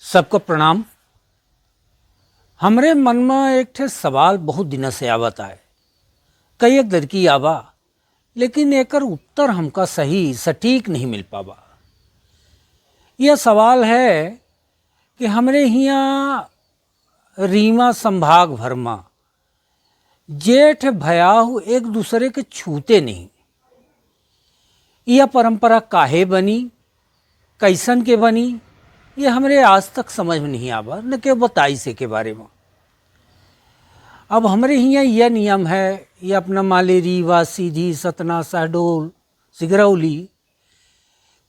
सबको प्रणाम। हमरे मन में एक ठे सवाल बहुत दिन से आवत आए, कई एक लड़की आवा, लेकिन एकर उत्तर हमका सही सटीक नहीं मिल पावा। यह सवाल है कि हमरे हियाँ रीमा संभाग भर में जेठ भयाहु एक दूसरे के छूते नहीं। यह परंपरा काहे बनी, कैसन के बनी, ये हमरे आज तक समझ में नहीं आवा, न के बताई से के बारे में। अब हमरे हियाँ यह नियम है, ये अपना माले रीवा, सीधी, सतना, शहडोल, सिगरौली,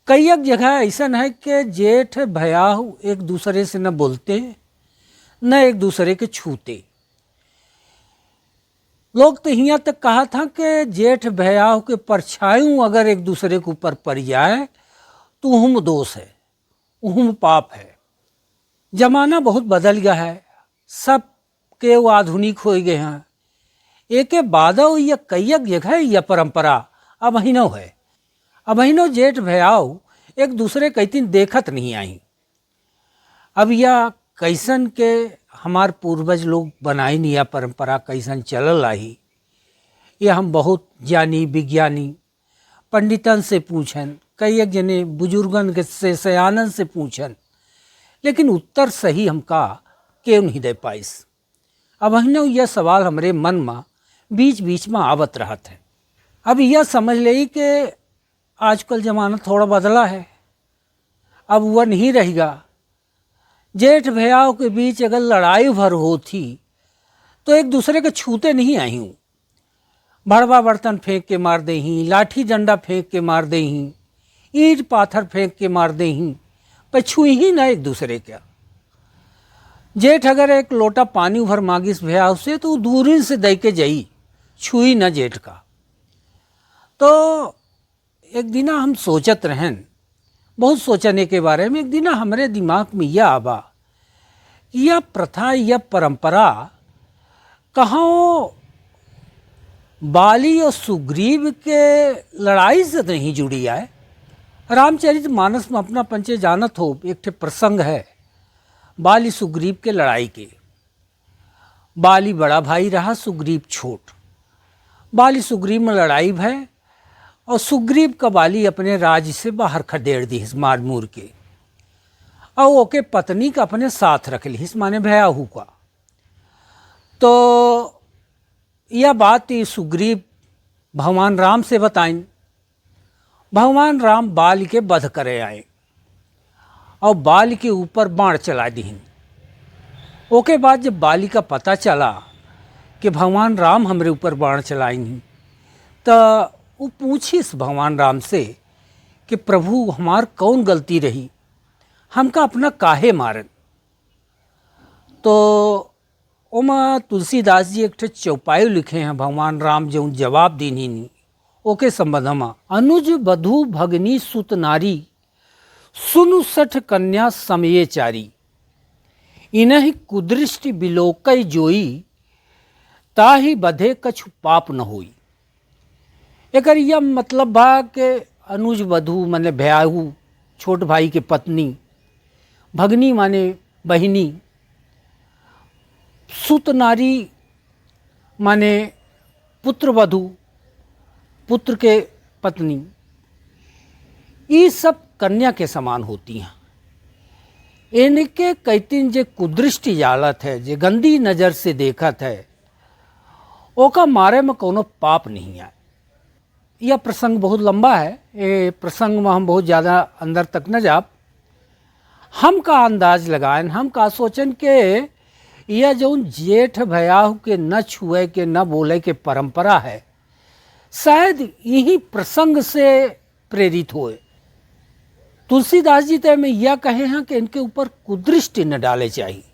कई एक जगह ऐसा है कि जेठ भयाहु एक दूसरे से न बोलते न एक दूसरे के छूते। लोग तो यहाँ तक कहा था कि जेठ भयाहु के परछाइयों अगर एक दूसरे के ऊपर पड़ जाए तो उहुम दोष है, उहुम पाप है। जमाना बहुत बदल गया है, सब के वो आधुनिक हो गए हैं। एक बाद यह कई जगह यह परंपरा अब अहिनो है। अब अहिनो जेठ भयाऊ एक दूसरे कैतिन देखत नहीं आई। अब यह कैसन के हमार पूर्वज लोग बनाई नहीं, यह परंपरा कैसन चलल आई, ये हम बहुत ज्ञानी विज्ञानी पंडितन से पूछन, कई एक जने बुजुर्गन के से सयानन से पूछन, लेकिन उत्तर सही हमका क्यों नहीं दे पाइस। अब अहिनो यह सवाल हमरे मन में बीच बीच में आवत रहत है। अब यह समझ ले कि आजकल ज़माना थोड़ा बदला है, अब वह नहीं रहेगा। जेठ भैयाओं के बीच अगर लड़ाई भर होती तो एक दूसरे के छूते नहीं आई हूँ। भड़वा बर्तन फेंक के मार दे ही, लाठी डंडा फेंक के मार दे ही, ईंट पाथर फेंक के मार दे ही, पर छुई ही ना एक दूसरे का। जेठ अगर एक लोटा पानी भर मांगिस भैया से तो दूरी से दे के जाई, छुई न जेठ का। तो एक दिन हम सोचत रहन, बहुत सोचने के बारे में, एक दिन हमारे दिमाग में यह आवा कि यह प्रथा, यह परंपरा कहाँ बाली और सुग्रीव के लड़ाई से नहीं जुड़ी है। रामचरितमानस में अपना पंचे जानत हो, एक ठे प्रसंग है बाली सुग्रीव के लड़ाई के। बाली बड़ा भाई रहा, सुग्रीव छोट। बाली सुग्रीव में लड़ाई भय और सुग्रीव का बाली अपने राज्य से बाहर खदेड़ दी मार मूर के, और ओके पत्नी का अपने साथ रख ली, माने भयाहू का। तो यह बात सुग्रीव भगवान राम से बताइन। भगवान राम बाल के वध करे आए और बाल के ऊपर बाण चला दीन। ओके बाद जब बाली का पता चला कि भगवान राम हमरे ऊपर बाण चलाएंगे, तो वो पूछिस भगवान राम से कि प्रभु हमार कौन गलती रही, हमका अपना काहे मारन। तो ओमा तुलसीदास जी एक ठे चौपाई लिखे हैं, भगवान राम जो जवाब दीनी नहीं ओके संबंध में। अनुज बधु भगनी सुत नारी, सुनु सठ कन्या समये चारी, इन्हीं कुदृष्टि बिलोकय जोई, ताही बधे कछु पाप न होई। एकर यह मतलब बा कि अनुज वधु माने भयाहू, छोट भाई के पत्नी, भगनी माने बहिनी, सुत नारी माने पुत्र वधु, पुत्र के पत्नी, ये सब कन्या के समान होती हैं। इनके कैतिन जे कुदृष्टि जालत है, जे गंदी नज़र से देखत है, ओका मारे में कोनो पाप नहीं है। यह प्रसंग बहुत लंबा है, ये प्रसंग में हम बहुत ज़्यादा अंदर तक न जाब। हम का अंदाज लगाएं, हम का सोचन के यह जो जेठ भयाहु के न छुए के न बोले के परंपरा है, शायद यही प्रसंग से प्रेरित होए। तुलसीदास जी तो में यह कहे हैं कि इनके ऊपर कुदृष्टि न डाले चाहिए,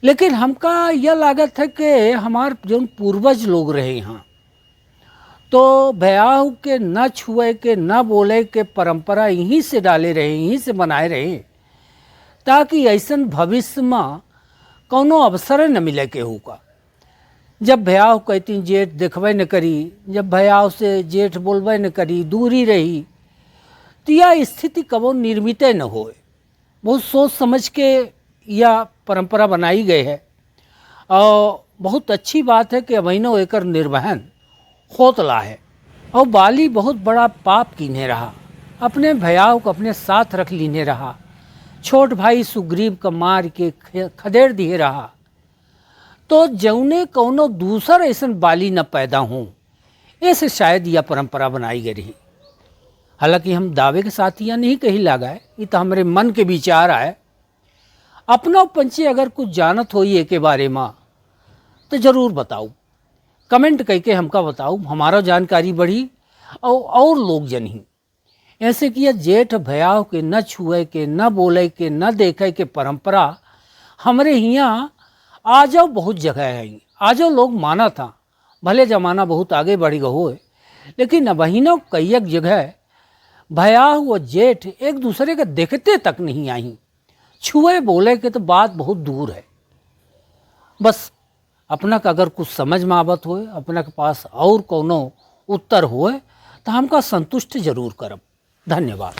लेकिन हमका यह लागत है कि हमार जो पूर्वज लोग रहे हैं तो भयाहु के न छुए के न बोले के परंपरा यहीं से डाले रहे, यहीं से बनाए रहे, ताकि ऐसन भविष्य में कौनो अवसर न मिले केहू का। जब भयाहु कहती जेठ देखबे न करी, जब भयाहु से जेठ बोलबे न करी, दूरी रही, तो यह स्थिति कबो निर्मित न होए। बहुत सोच समझ के यह परंपरा बनाई गई है और बहुत अच्छी बात है कि अभिनव एकर निर्वहन होतला है। और बाली बहुत बड़ा पाप कीने रहा, अपने भयाव को अपने साथ रख लीने रहा, छोट भाई सुग्रीव का मार के खदेड़ दिए रहा। तो जौने कौनो दूसर ऐसा बाली न पैदा हों, ऐसे शायद यह परंपरा बनाई गई रही। हालांकि हम दावे के साथ यह नहीं कही लगाए, ये तो हमारे मन के विचार आए। अपना पंछी अगर कुछ जानत हो ये के बारे में तो ज़रूर बताओ, कमेंट करके हमका बताओ, हमारा जानकारी बढ़ी और लोग जनी। ऐसे कि यह जेठ भयाव के न छुए के, न बोले के, न देखे के परंपरा हमारे यहाँ आजो बहुत जगह है। आजो लोग माना था, भले ज़माना बहुत आगे बढ़ गया हो, लेकिन बहिनों कई एक जगह भयाव व जेठ एक दूसरे के देखते तक नहीं आई। छुए बोले के तो बात बहुत दूर है। बस अपना का अगर कुछ समझ में आवत होए, अपना के पास और कोनो उत्तर होए तो हमका संतुष्ट जरूर करब। धन्यवाद।